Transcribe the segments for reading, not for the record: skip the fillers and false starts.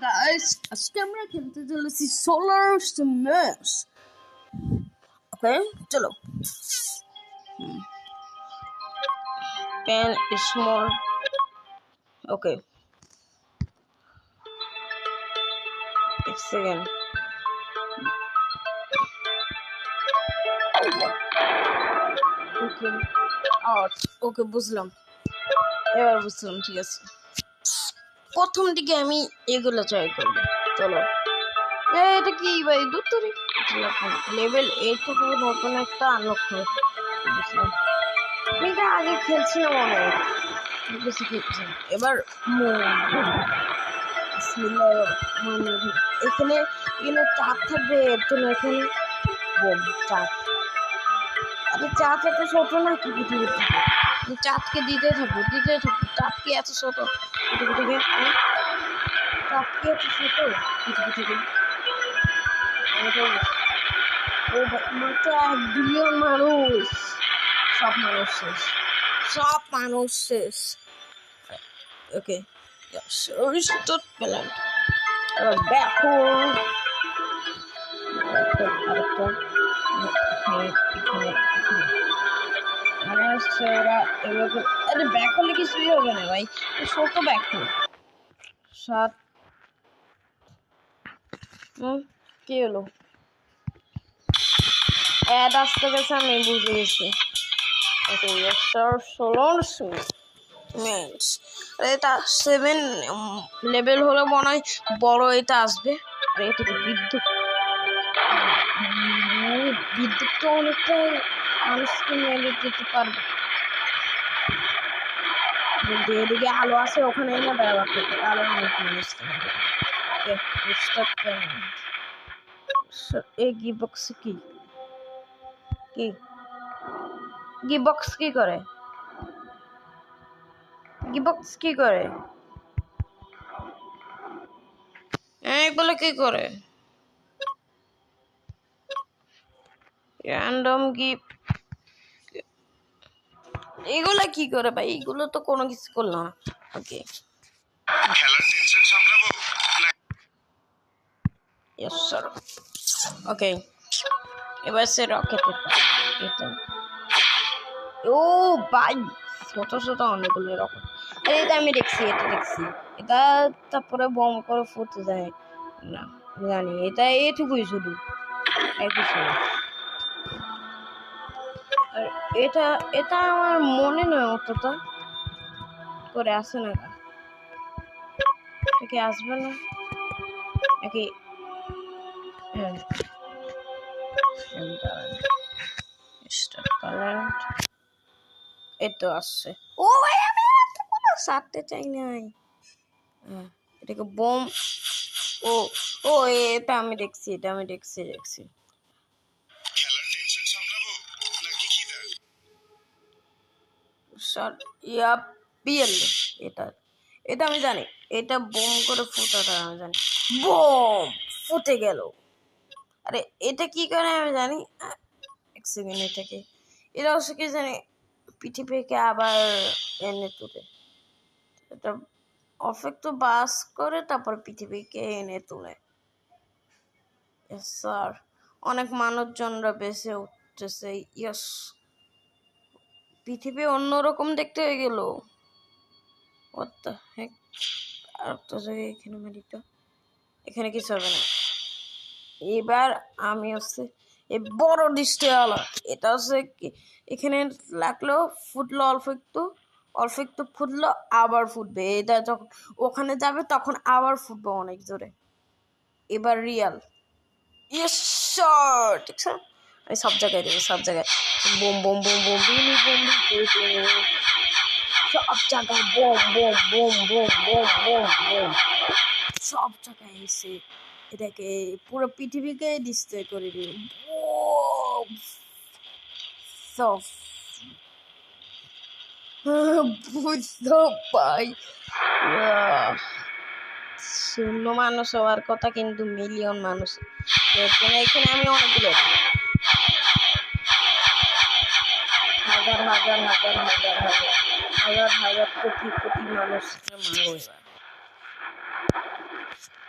guys, আজকে আমরা খেলতে চলেছি সোলার স্ম্যাশ। ওকে চলো। Pen small. ওকে এক সেকেন্ড। ওকে ওকে বুঝলাম, এবার বুঝলাম, ঠিক আছে। প্রথম দিকে আমি এগুলো ট্রাই করবো। চলো, এটা কি ভাই দুতরি লেভেল 8 থেকে নতুন একটা আনলক করে বুঝলাম। আমি এটা আগে খেলছিলাম অনেক বেশি খেলছিলাম। এবার এখানে এখানে চাঁদ থাকবে, এর জন্য এখানে চাঁদ। আরে চাঁদ এত ছোট না কি পৃথিবীর থেকে? চাঁদকে দিতে থাকবো। চাঁদকে এত ছোট পৃথিবী থেকে? চাঁদকে এত ছোট পৃথিবী থেকে? ও মাত্র 1 বিলিয়ন মানুষ। সব মানুষ শেষ। ওকে রিস্টার্ট প্ল্যান্ট। দেখো ব্যাক করলে কিছুই হবে না ভাই, ছোট ব্যাক করো। 7 কি হলো? অ্যাড আসতে গেছে, আমি বুঝে গেছি। ওকে এটা 7 লেভেল হলে মনে হয় বড় এটা আসবে। আর এটা বিদ্যুৎ তো অনেকটাই মানুষকে মেরে দিতে পারবে। যেদিকে আলো আছে ওখানে না ব্যবহার করতে আলো অনেক মানুষ এই গিবক্স কি গিবক্স কি করে? গিবক্স কি করে? এগুলো কি করে? র্যান্ডম গিফট এগুলো কি করে ভাই? এগুলো তো কোনো কিছু করলো না। ওকে খেলার টেনশন সামলাবো। Yes sir. ওকে এবার সে রকেট এটা। ও ভাই ছোট ছোট অনেকগুলো রকেট। এটা আমি দেখছি, এটা তারপরে বম করে ফুটে যায় না জানি। এটা এটুকুই শুধু কিছু। আর এটা আমার মনে নয় অতটা করে আসে না। কি আসবে না নাকি? এতো আসছে। ও ভাই আমি সারতে চাই নাই। এটাকে বোম। ও ও এটা আমি দেখছি। এটা আমি জানি। এটা বোম করে ফুটাটা আমি জানি। বোম ফুটে গেল। আরে এটা কি করে আমি জানি। এক সেকেন্ড। এটা অবশ্য কি জানি পৃথিবীকে আবার এনে তুলে। এটা অফেক্ট তো বাস করে তারপর পৃথিবীকে এনে তোলে। স্যার অনেক মানুষজনরা বেঁচে উঠতেছে। ইয়েস, পৃথিবী অন্যরকম দেখতে হয়ে গেল। আর একটা জায়গায় এখানে মেরিটা, এখানে কিছু হবে না। এবার আমি হচ্ছে এই বড় ডিস্ট্রিক্টওয়ালা। এটা হচ্ছে এখানে লাগলো ফুটলো অল্প একটু ফুটলো আবার ফুটবে। এটা যখন ওখানে যাবে তখন আবার ফুটবে অনেক জোরে। এবার রিয়াল ইয়েস স্যার, ঠিক আছে। আমি সব জায়গায় দেবো, সব জায়গায় bomb bomb bomb bomb bomb সব জায়গায় bomb bomb bomb bomb bomb bomb bomb সব জায়গায় এসে এটাকে পুরো পৃথিবীকে ডিস্ট্রয় করে দিল। বুঝতে পাই শূন্য মানুষ হওয়ার কথা কিন্তু মিলিয়ন মানুষ। এখানে আমি অনেকগুলো হাজার হাজার হাজার হাজার হাজার হাজার হাজার কোটি কোটি মানুষকে মারবো এবার।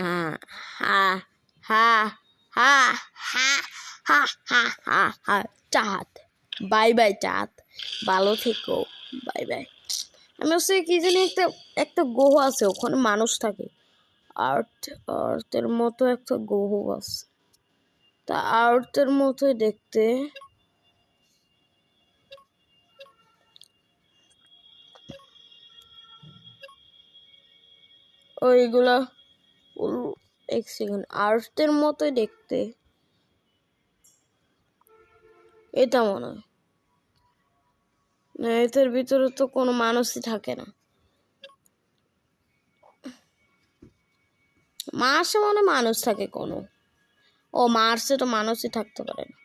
হ্যাঁ হ্যাঁ হ্যাঁ হ্যাঁ হ্যাঁ হ্যাঁ হ্যাঁ হ্যাঁ হ্যাঁ চাঁদ বাই বাই চাঁদ ভালো থেকো বাই বাই আমি হচ্ছে কি জানি একটা একটা গ্রহ আছে ওখানে মানুষ থাকে আর্থের মতো একটা গ্রহ আছে তা আর্থের মতোই দেখতে ওইগুলা এক সেকেন্ড আর্থের মতোই দেখতে এটা মনে হয় না এটার ভিতরে তো কোনো মানুষই থাকে না মার্সে মনে মানুষ থাকে কোনো ও মার্সে তো মানুষই থাকতে পারে না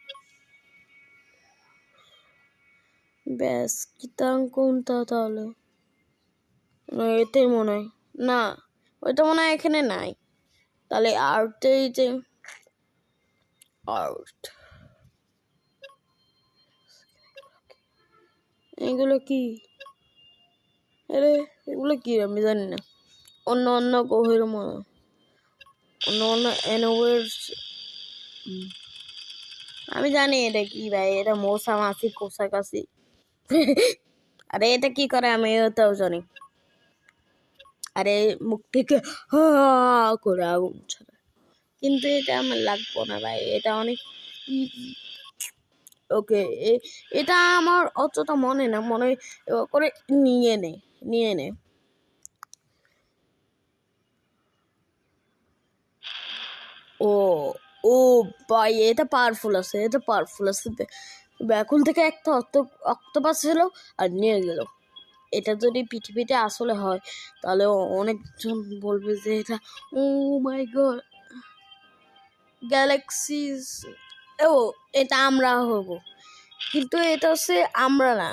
ব্যাস কিতাং কোনটা তাহলে এটাই মনে হয় না ওইটা মনে হয় এখানে নাই তাহলে আর্টেই যে আর্ট এগুলো কি আরে এগুলো কি আমি জানি না অন্য অন্য গ্রহের মনে অন্য অন্য অ্যানোভার্স আমি জানি এটা কি ভাই এটা মশা মাছি কোষাকাছি আরে এটা কি করে আমি ওটাও জানি আরে মুখ থেকে করে আগুন ছাড়া কিন্তু এটা আমার লাগবো না ভাই এটা অনেক ওকে এটা আমার অতটা মনে না মনে করে নিয়ে নে ও ও ভাই এটা পাওয়ারফুল আছে ব্যাকুল থেকে একটা অক্টোপাস ছিল আর নিয়ে গেল এটা যদি পৃথিবীতে আসলে হয় তাহলে অনেকজন বলবে যে এটা ও মাই গড গ্যালাক্সিস ও এটা আমরা হব কিন্তু এটা হচ্ছে আমরা না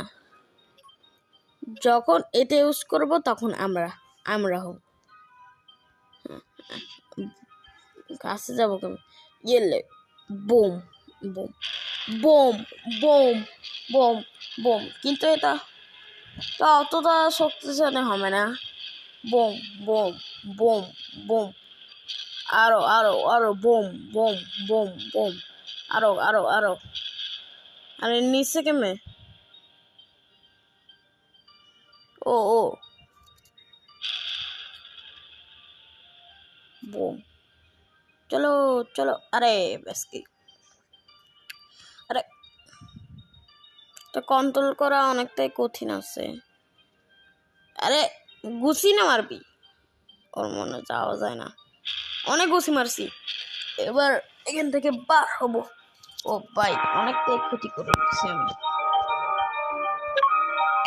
যখন এটা ইউজ করব তখন আমরা হব কাছে যাবো কেন ইয়েলে boom boom boom boom boom boom কিন্তু এটা তো অতটা শক্তিশালী হবে না বুম বুম বুম বুম আরো আরো আরো বুম বুম বুম বুম আরো আরো আরো আরে নিচে কেমনে ও ও বুম চলো চলো আরে ব্যাস কি আরে তো কন্ট্রোল করা অনেকটাই কঠিন আছে আরে গুছি না মারবি ওর মনে যাওয়া যায় না অনেক গুছি মারছি এবার এখান থেকে বার হবো ও ভাই অনেকটাই ক্ষতি করে দিচ্ছি আমি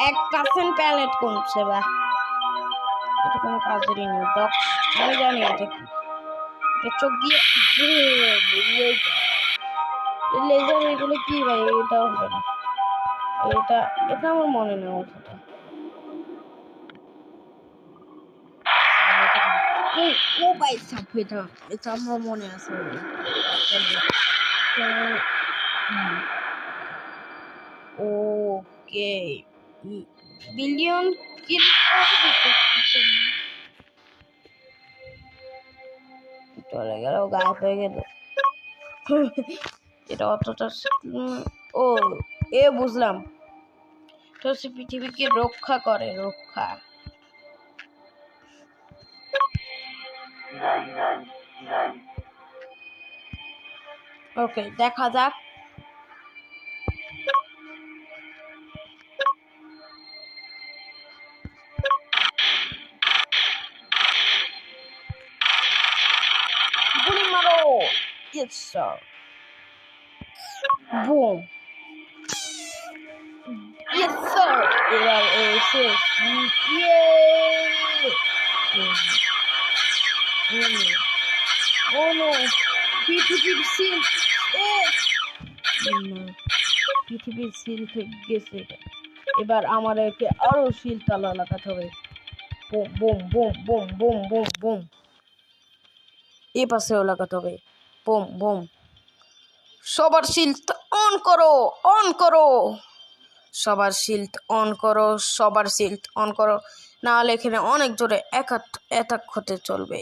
1% প্যালেট কমছে বা এটা কোনো কাজেরই নেই আমি জানি এটা কি এটা চোখ দিয়ে লেজার এগুলো কি ভাই এটা হবে না এটা এটা আমার মনে নেই অতটা ও ভাই সাপ এটা এটা আমার মনে আছে ওকে বিলিয়ন কিল চলে গেল গায়েব হয়ে গেল এটা অতটা ও বুঝলাম তো সে পৃথিবীকে রক্ষা করে রক্ষা ওকে দেখা যাক গুলি মারো yes sir boom yes sir এবার এসে ইয়ে ও নো পৃথিবীর সিল পৃথিবীর সিল থেকে গেছে এবার আমাদেরকে আরো সিল তালা লাগাতে হবে boom boom boom boom boom boom boom এ পাশেও লাগাতে হবে বুম বুম সবার শিল্ড অন করো সবার শিল্ড অন করো না হলে এখানে অনেক জোরে অ্যাটাক হতে চলবে